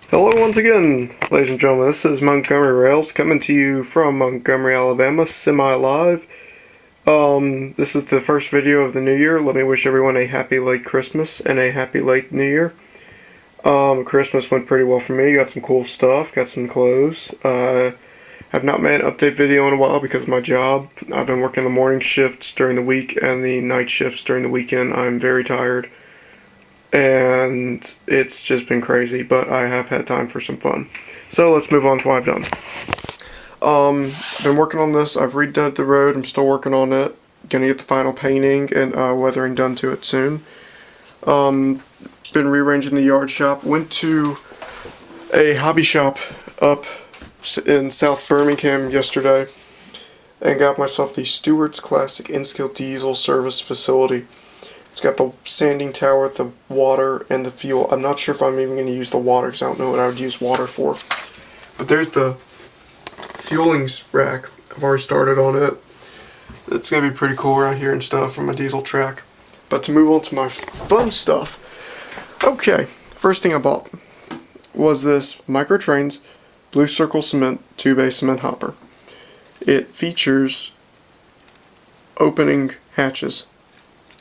Hello once again, ladies and gentlemen. This is Montgomery Rails coming to you from Montgomery, Alabama, semi-live. This is the first video of the new year. Let me wish everyone a happy late Christmas and a happy late new year. Christmas went pretty well for me. Got some cool stuff, got some clothes. Have not made an update video in a while because of my job. I've been working the morning shifts during the week and the night shifts during the weekend. I'm very tired. And it's just been crazy, but I have had time for some fun. So let's move on to what I've done. I've been working on this. I've redone the road. I'm still working on it. Gonna get the final painting and weathering done to it soon. Been rearranging the yard shop. Went to a hobby shop up in South Birmingham yesterday and got myself the Stewart's Classic N-Scale Diesel Service Facility. It's got the sanding tower, the water, and the fuel. I'm not sure if I'm even going to use the water because I don't know what I would use water for. But there's the fueling rack. I've already started on it. It's going to be pretty cool right here and stuff from a diesel track. But to move on to my fun stuff. Okay, first thing I bought was this Microtrains Blue Circle Cement 2-bay cement hopper. It features opening hatches.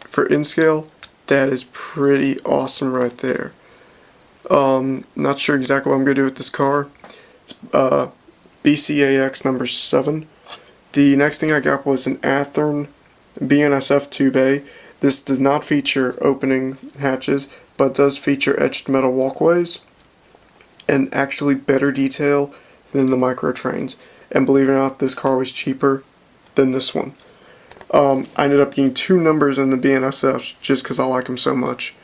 For N-Scale, that is pretty awesome right there. Not sure exactly what I'm going to do with this car. It's BCAX number 7. The next thing I got was an Athearn BNSF 2-bay. This does not feature opening hatches, but does feature etched metal walkways and actually better detail than the Microtrains. And believe it or not, this car was cheaper than this one. I ended up getting 2 numbers in the BNSFs just because I like them so much.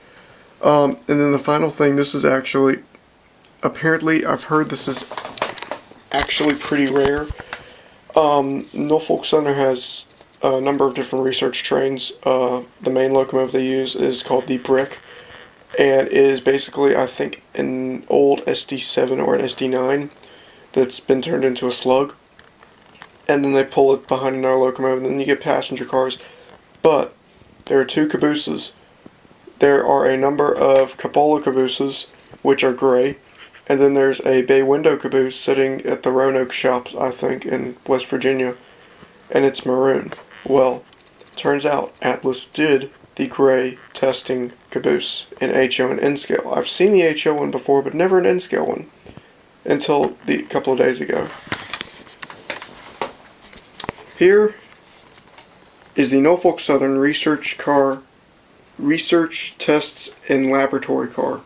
And then the final thing, this is actually, apparently I've heard this is actually pretty rare. Norfolk Southern has a number of different research trains. The main locomotive they use is called the Brick, and it is basically, I think, an old SD7 or an SD9 that's been turned into a slug. And then they pull it behind another locomotive, and then you get passenger cars. But there are 2 cabooses. There are a number of cupola cabooses, which are gray, and then there's a bay window caboose sitting at the Roanoke shops, I think, in West Virginia, and it's maroon. Well, turns out Atlas did the gray testing caboose in HO and N-Scale. I've seen the HO one before, but never an N-Scale one until a couple of days ago. Here is the Norfolk Southern Research Tests and Laboratory car.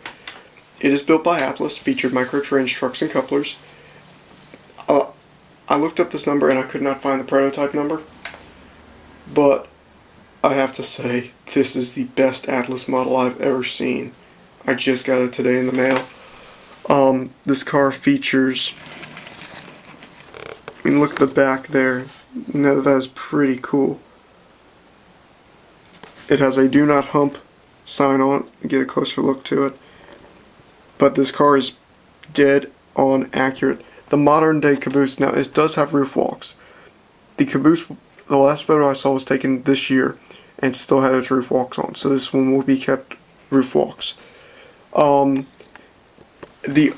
It is built by Atlas, featured Microtrains trucks and couplers. I looked up this number and I could not find the prototype number, but I have to say, this is the best Atlas model I've ever seen. I just got it today in the mail. This car features, I mean, look at the back there. No, that is pretty cool. It has a do not hump sign on it. Get a closer look to it. But this car is dead on accurate. The modern day caboose, now it does have roof walks. The caboose, the last photo I saw was taken this year and still had its roof walks on. So this one will be kept roof walks. The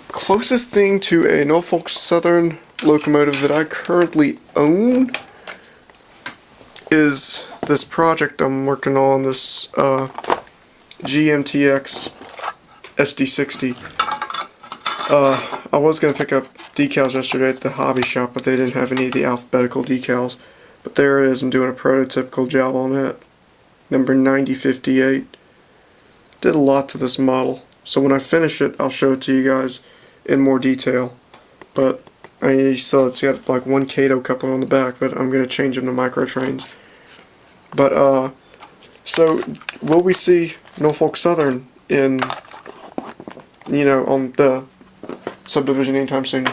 closest thing to a Norfolk Southern locomotive that I currently own is this project I'm working on, this GMTX SD60. I was going to pick up decals yesterday at the hobby shop, but they didn't have any of the alphabetical decals. But there it is, I'm doing a prototypical job on it. Number 9058. Did a lot to this model, so when I finish it, I'll show it to you guys in more detail. But I mean, so it's got like 1 Kato coupler on the back, but I'm going to change them to Microtrains. But, so, will we see Norfolk Southern in, on the subdivision anytime soon?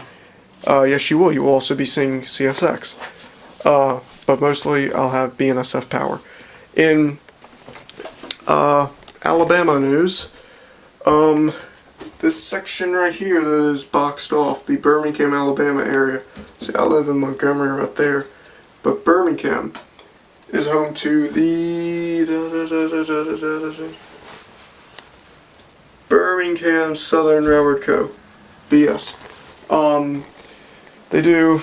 Yes, you will. You will also be seeing CSX. But mostly I'll have BNSF power. In, Alabama news, this section right here that is boxed off, the Birmingham, Alabama area. See, I live in Montgomery right there, but Birmingham is home to the Birmingham Southern Railroad Co. BS. They do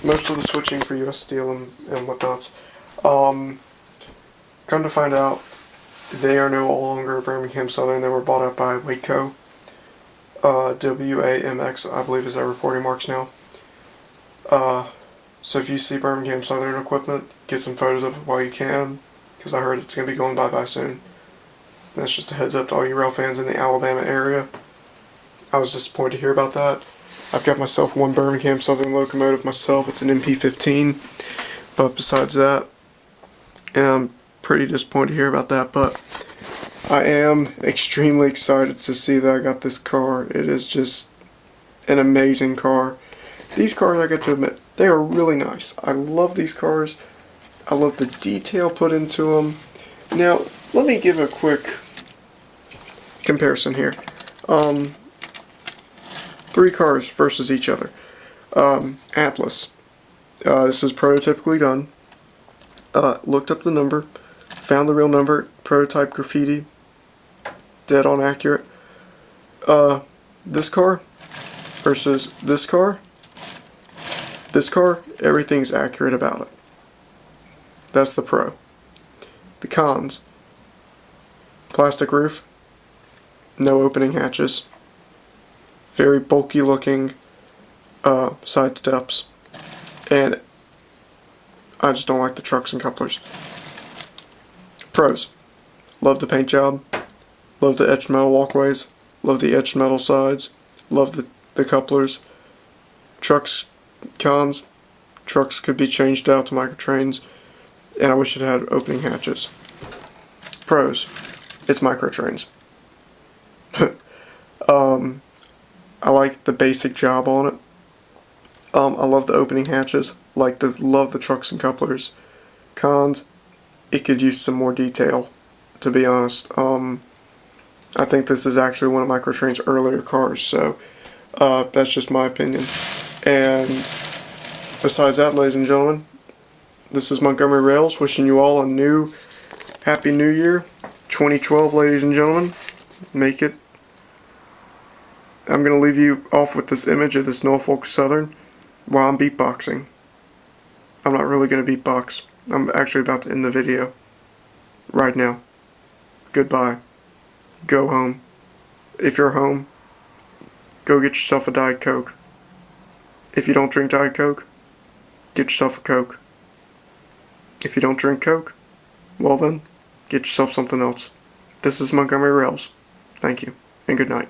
most of the switching for US Steel and whatnots. Come to find out, they are no longer Birmingham Southern. They were bought out by Wadeco. WAMX, I believe, is their reporting marks now. So if you see Birmingham Southern equipment, get some photos of it while you can, because I heard it's going to be going bye-bye soon. That's just a heads up to all you rail fans in the Alabama area. I was disappointed to hear about that. I've got myself one Birmingham Southern locomotive myself. It's an MP15. But besides that, I'm pretty disappointed to hear about that. But I am extremely excited to see that I got this car. It is just an amazing car. These cars, I got to admit, they are really nice. I love these cars. I love the detail put into them. Now, let me give a quick comparison here. Three cars versus each other. Atlas. This is prototypically done. Looked up the number, found the real number, prototype graffiti, dead on accurate. This car versus this car. This car, everything's accurate about it. That's the pro. The cons. Plastic roof, no opening hatches, very bulky looking side steps, and I just don't like the trucks and couplers. Pros. Love the paint job, love the etched metal walkways, love the etched metal sides, love the couplers. Cons. Trucks could be changed out to microtrains, and I wish it had opening hatches. Pros. It's microtrains. I like the basic job on it. I love the opening hatches. Love the trucks and couplers. Cons. It could use some more detail, to be honest. I think this is actually one of Microtrain's earlier cars, so that's just my opinion. And besides that, ladies and gentlemen, this is Montgomery Rails wishing you all a Happy New Year, 2012, ladies and gentlemen. Make it. I'm going to leave you off with this image of this Norfolk Southern while I'm beatboxing. I'm not really going to beatbox. I'm actually about to end the video right now. Goodbye. Go home. If you're home, go get yourself a Diet Coke. If you don't drink Diet Coke, get yourself a Coke. If you don't drink Coke, well then, get yourself something else. This is Montgomery Rails. Thank you, and good night.